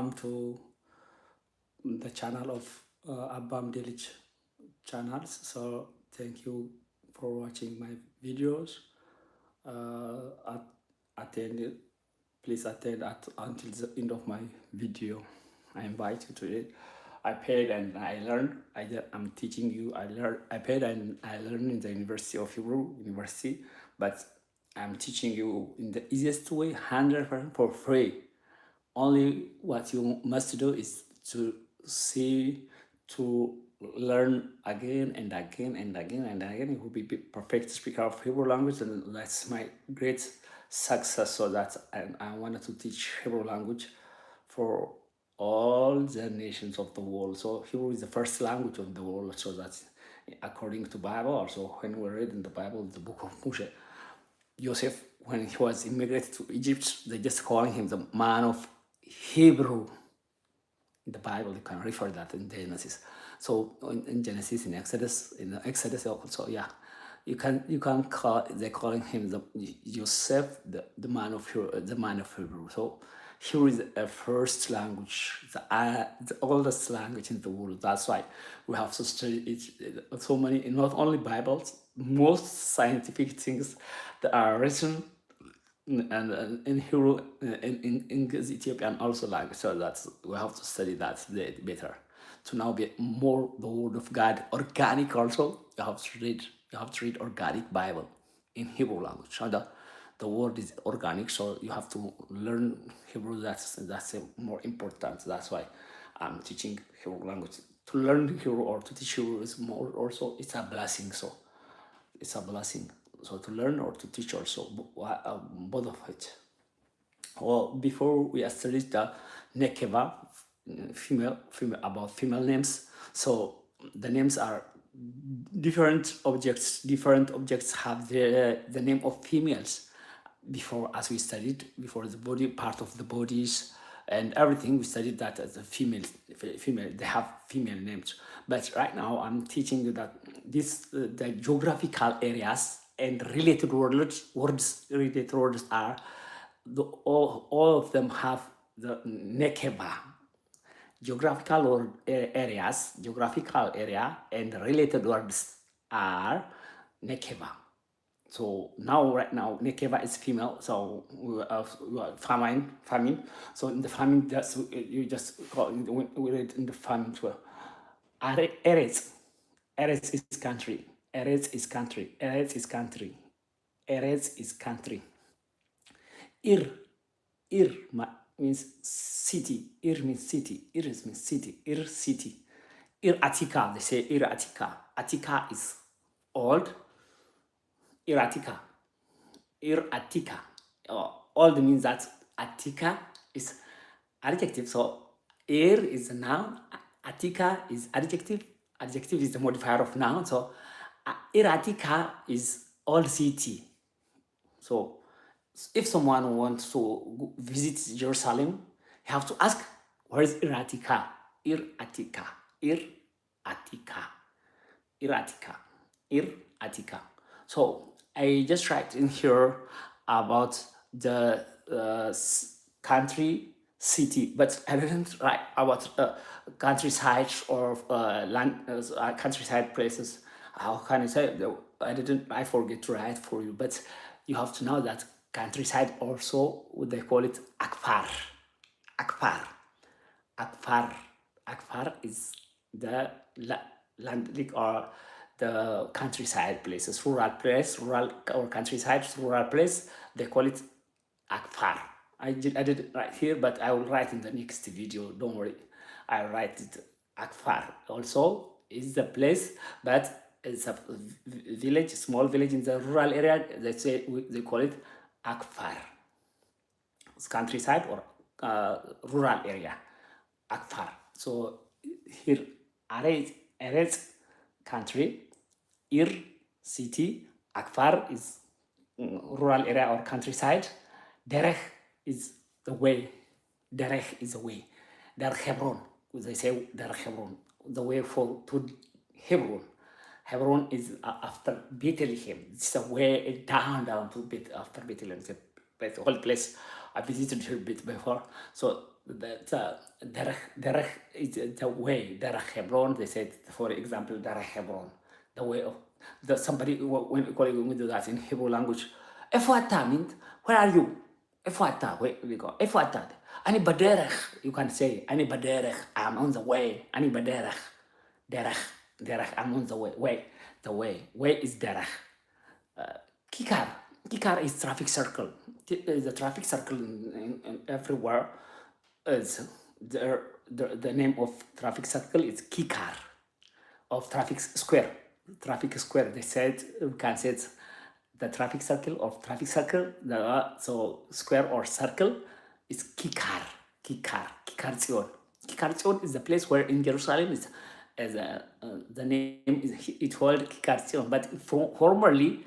welcome to the channel of Abbam Delich channels. So thank you for watching my videos. Attend, please attend until the end of my video. I invite you to it. I paid and I learned. I'm teaching you. I paid and I learned in the University of Hebrew University, but I'm teaching you in the easiest way, 100% for free. Only what you must do is to learn again and again and again and again. You will be perfect speaker of Hebrew language, and that's my great success. So that I wanted to teach Hebrew language for all the nations of the world. So Hebrew is the first language of the world. So that's according to Bible. Also, when we read in the Bible, the book of Moshe, Joseph, when he was immigrated to Egypt, they just calling him the man of Hebrew. In the Bible, you can refer that in Genesis. So in Genesis, in Exodus also, yeah, you can call, they calling him the Joseph, the man of Hebrew. So Hebrew is the first language, the oldest language in the world. That's why we have to study it. So many, not only Bibles, most scientific things that are written and in Hebrew, in English, Ethiopian also language. So that's, we have to study that better to now be more the word of God, organic also. You have to read organic Bible in Hebrew language. And the word is organic, so you have to learn Hebrew. That's more important. That's why I'm teaching Hebrew language. To learn Hebrew or to teach Hebrew is more also, it's a blessing. So it's a blessing. So to learn or to teach also, both of it. Well, before we studied the Nekeva, female about female names. So the names are different objects. Different objects have the name of females. Before, as we studied before, the body, part of the bodies and everything, we studied that as a female, they have female names. But right now I'm teaching you that the geographical areas and related words are all of them have the nekeba. Geographical area and related words are nekeba. So now, right now, nekeva is female. So we are famine. So in the famine, you just call, we read in the famine too. Eretz is country. Eretz is country. Eretz is country. Eretz is country. Ir means city. Ir means city. Iris means city. Ir city. Ir Atika, they say Ir Atika. Atika is old. Ir Atika. Ir Atika. Old means that Atika is adjective. So Ir is a noun. Atika is adjective. Adjective is the modifier of noun. So Ir Atika is old city. So if someone wants to visit Jerusalem, you have to ask, where is Ir Atika? Ir Atika. Ir Atika. Ir Atika. Ir Atika. So I just write in here about the country, city, but I didn't write about countryside or countryside places. How can I say? I forget to write for you, but you have to know that countryside also, they call it akfar. Akfar. Akfar. Akfar is the land or the countryside places, rural or countryside, rural place. They call it akfar. I did it right here, but I will write in the next video. Don't worry, I'll write it. Akfar also is the place, but it's a village, small village in the rural area. They call it akfar. It's countryside or rural area. Akfar. So here, Eretz, country. Ir, city. Akfar is rural area or countryside. Derech is the way. Derech is the way. Der Hebron, they say Der Hebron, the way to Hebron. Hebron is after Bethlehem. It's the way down to after Bethlehem. The whole place I visited her bit before. So the Derech is the way. Derech Hebron, they said, for example, Derech Hebron, the way of the somebody when we do that in Hebrew language. Efwata means where are you? Efwata, where we go. Efwata. Ani baderech, you can say, Ani baderech, I'm on the way. Ani baderech. Derech, derech, I'm on the way. The way is derech. Kikar. Kikar is traffic circle. The traffic circle in everywhere is the name of traffic circle is Kikar of traffic square. Traffic square. They said we can say it's the traffic circle of traffic circle. So square or circle is Kikar. Kikar Tzion. Kikar Tzion is the place where in Jerusalem is as the name is it called Kikar Tzion, but formerly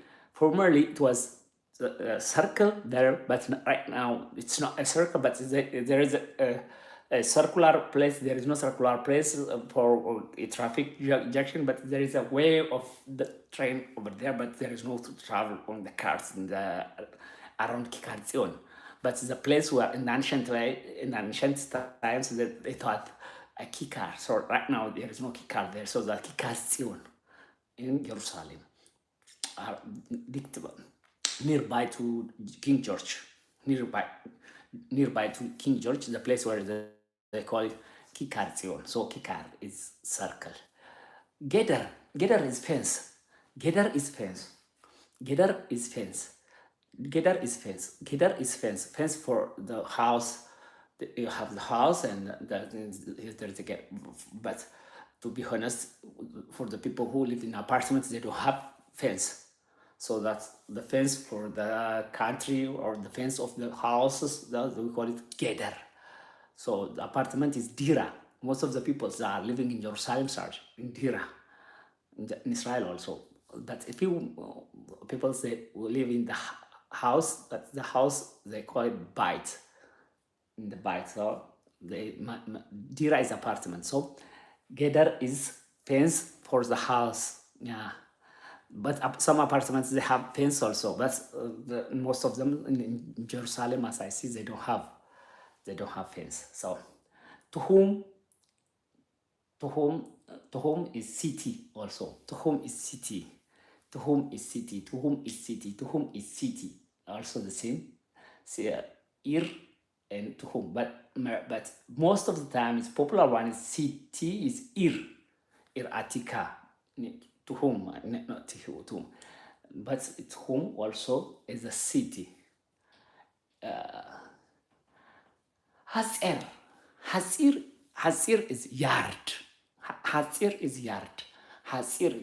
it was a circle there, but right now it's not a circle, but there is a circular place. There is no circular place for a traffic junction, but there is a way of the train over there, but there is no to travel on the cars in the around Kikar Tzion. But it's a place where in ancient times that they thought a Kikar. So right now there is no Kikar there. So the Kikar Tzion in Jerusalem, nearby to King George, nearby to King George, the place where they call it Kikar Tzion. So Kikar is circle. Geder is fence. Geder is fence. Geder is fence. Geder is fence. Geder is fence. Fence for the house. You have the house and there's a gate. But to be honest, for the people who live in apartments, they don't have fence. So that's the fence for the country or the fence of the houses. We call it Geder. So the apartment is Dira. Most of the people that are living in Jerusalem are in Dira, in Israel also. But if you people say we live in the house, that's the house they call it Bait. In the Bait, so Dira is apartment. So Geder is fence for the house. Yeah. But some apartments they have fence also. But most of them in Jerusalem, as I see, they don't have fence. So to whom is city also. To whom is city. To whom is city. To whom is city. To whom is city. Also the same. See, ir and to whom. But most of the time, it's popular one is city is ir atika. To whom, not to whom. But to whom also is a city. Hasir. Hasir is yard. Hasir is yard. Hasir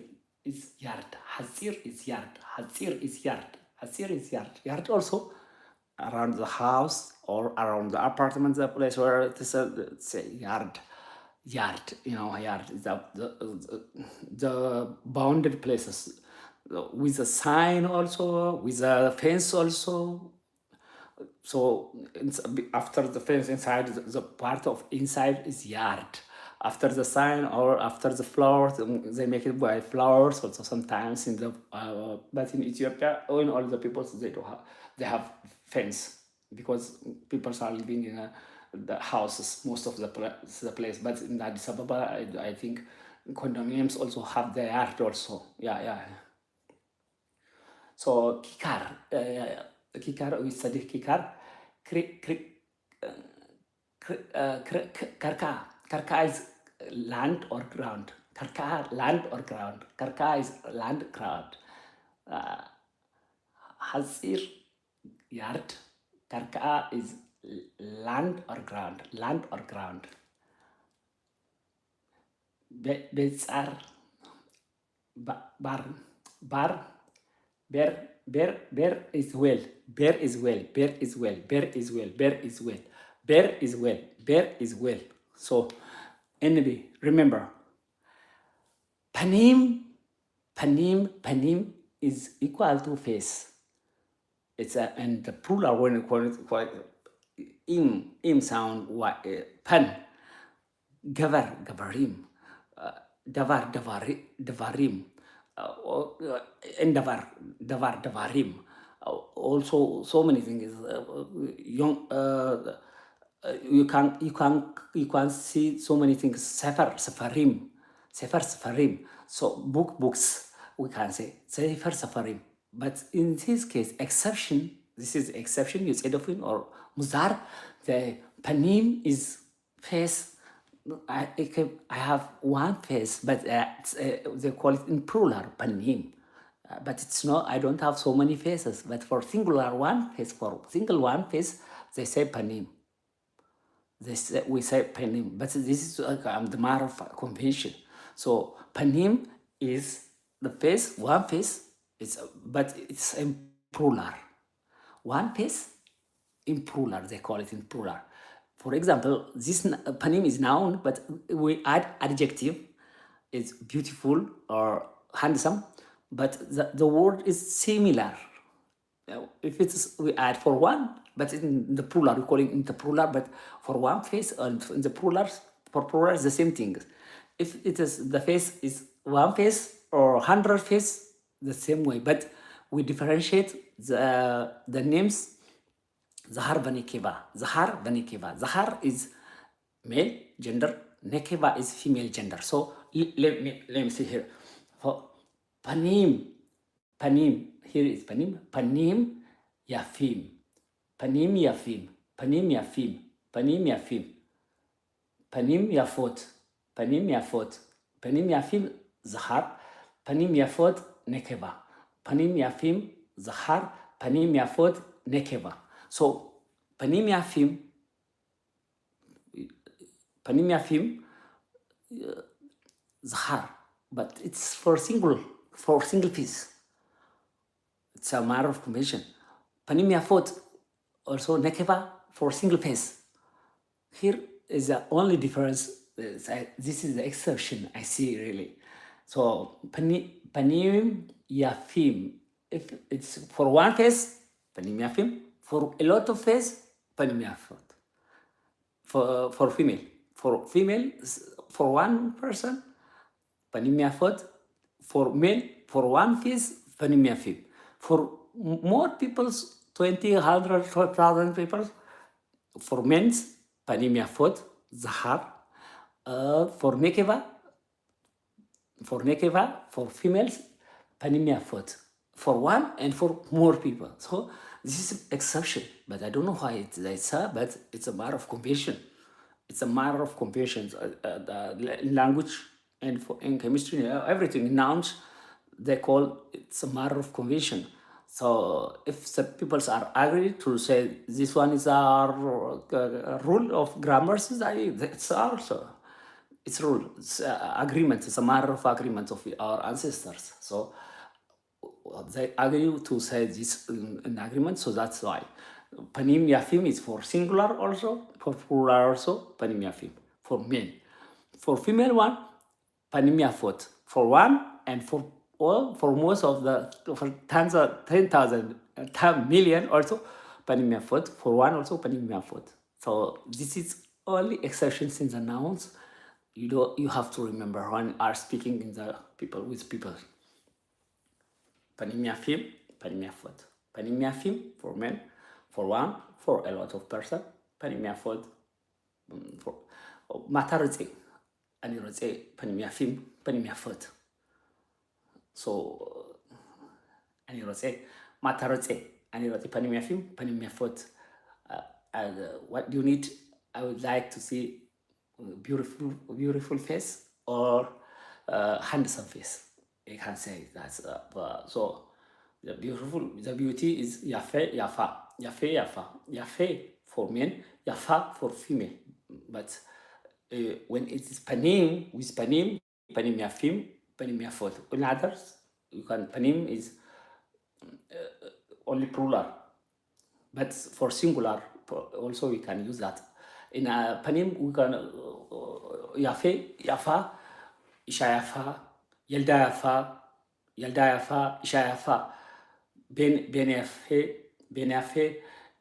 is yard. Hasir is yard. Hasir is yard. Hasir is yard. Yard also around the house or around the apartment, the place where it's a yard. Yard is the bounded places with a sign also, with a fence also. So after the fence inside, the part of inside is yard. After the sign or after the flower, they make it by flowers also sometimes in the but in Ethiopia, in all the people they have fence because people are living in the houses most of the place. But in Addis Ababa, I think condominiums also have the yard also. Yeah. So kikar, we study kikar. Karka is land or ground. Karka, land or ground. Karka is land, ground. Hasir, yard. Karka is land or ground. Land or ground. Bezar, bar. Bear is well. Bear is well. Bear is well. Bear is well. Bear is well. Bear is well. Bear is well. So, anyway, remember, panim is equal to face. It's and the plural when you call it im sound pan. Gavarim. Davarim. Davar, Davarim. Also, so many things. Young, you can see so many things. Sefer Safarim. So books, we can say Sefer Safarim. But in this case, exception. This is exception. You said of him or Muzar. The panim is face. I have one face, but they call it in plural, panim. But it's not, I don't have so many faces. But for singular one face, for single one face, they say panim. We say panim. But this is the matter of convention. So panim is the face, one face, but it's in plural. One face in plural, they call it in plural. For example, this panim is noun, but we add adjective. It's beautiful or handsome, but the word is similar. If it's, we add for one, but in the plural, we call it in the plural, but for one face and in the plural, for plural is the same thing. If it is the face is one face or 100 face, the same way, but we differentiate the names. Zahar Banikeva. Zahar Banikeva. Zahar is male gender, Nekeva is female gender. So let me see here. For Panim, here is Panim, Panim Yafim, Panim Yafim, Panim Yafim, Panim Yafim, Panim Yafot, Panim Yafot, Panim Yafim Zahar, Panim Yafot Nekeva, Panim Yafim Zahar, Panim Yafot Nekeva. So panim yafim zahar, but it's for single piece. It's a matter of convention. Panim yafot also nekeva for single piece. Here is the only difference. This is the exception I see really. So panim yafim, if it's for one face, panim yafim. For a lot of face, panim yafot. For female, for one person, panim yafot. For male, for one face, panim yafim. For more people, 20, 100, 1,000 people, for men's, panim yafot, zahar. For nekeva, for females, panim yafot. For one and for more people. So this is exception, but I don't know why it's but it's a matter of convention. It's a matter of convention. Language and in chemistry, everything, nouns, they call it's a matter of convention. So if the people are agree to say this one is our rule of grammar, it's also it's rule, it's agreement. It's a matter of agreement of our ancestors. So they agree to say this in agreement, so that's why panim yafim is for singular also, for plural also, panim yafim for men. For female one, panim yafot for one, and for all, for most of the, for 10,000, 10 million also, panim yafot for one also, panim yafot. So this is only exceptions in the nouns. You have to remember when are speaking in the people with people. Panim yafim, panim yafot. Panim yafim for men, for one, for a lot of person. Panim yafot for matarotze. Ani rotze, panim yafim, panim yafot. So ani rotze, matarotze. Ani rotze, panim yafim, panim yafot. And what do you need? I would like to see beautiful face or handsome face. You can say that's so the beauty is yafe, yafe for men, yafa for female. But when it is panim, with panim yafim, panim yafot. In others, you can, panim is only plural, but for singular also we can use that. In panim we can yafe, yafa, isha yafa, Yelda yafa, isha yafa, ben yafe,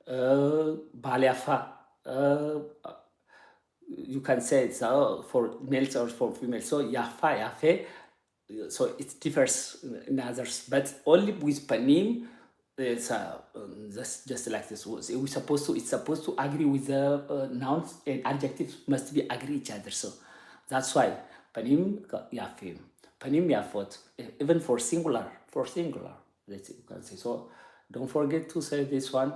bal yafa. You can say it's for males or for females. So yafe, so it differs in others, but only with panim It's just like this was. It's supposed to agree with the nouns and adjectives must be agree each other. So that's why panim yafim, panim yafot. Even for singular, let's you can say. So don't forget to say this one.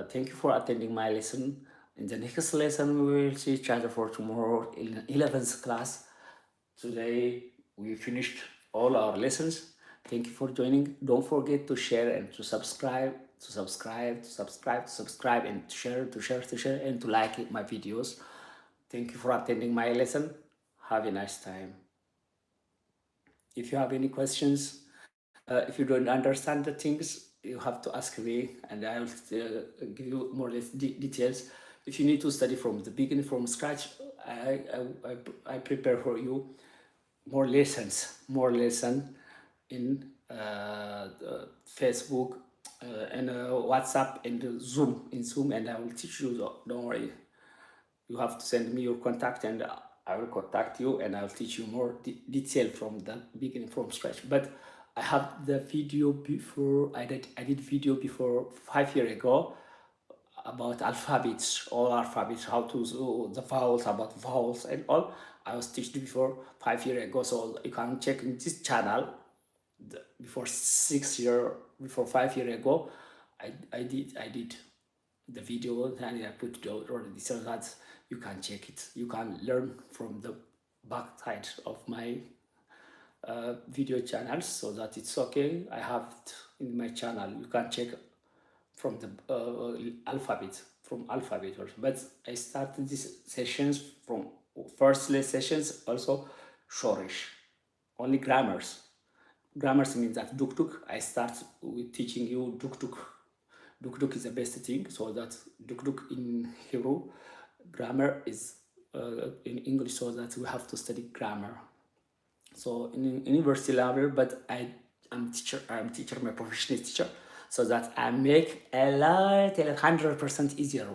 Thank you for attending my lesson. In the next lesson, we will see each other for tomorrow in 11th class. Today we finished all our lessons. Thank you for joining. Don't forget to share and to subscribe, and to share, and to like my videos. Thank you for attending my lesson. Have a nice time. If you have any questions, if you don't understand the things, you have to ask me, and I will give you more or less details. If you need to study from the beginning, from scratch, I prepare for you more lessons, in Facebook and WhatsApp and Zoom, and I will teach you. Don't worry. You have to send me your contact, and I will contact you, and I'll teach you more detail from the beginning, from scratch. But I have the video before. I did video before 5 years ago about alphabets, all alphabets, how to the vowels, about vowels and all. I was teaching before 5 years ago, so you can check in this channel. Before 6 year, before 5 years ago, I did the video, and I put it already, so that you can check it. You can learn from the back side of my video channels, so that it's okay. I have it in my channel. You can check from the alphabet, also. But I started these sessions from first sessions also shorish, only grammars. Grammars means that duk duk. I start with teaching you duk duk. Duk duk is the best thing. So that duk duk in Hebrew, grammar is in English. So that we have to study grammar. So in university level, but I'm teacher. I'm teacher. My professional teacher. So that I make a lot, 100% easier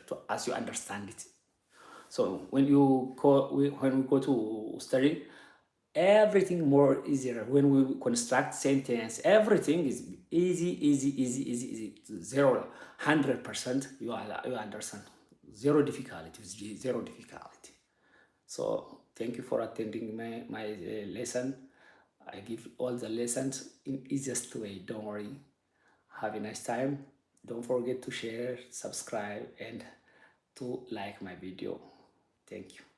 to as you understand it. So when we go to study, everything more easier. When we construct sentence, everything is easy. 100%. You understand. Zero difficulty. So thank you for attending my lesson. I give all the lessons in easiest way. Don't worry. Have a nice time. Don't forget to share, subscribe, and to like my video. Thank you.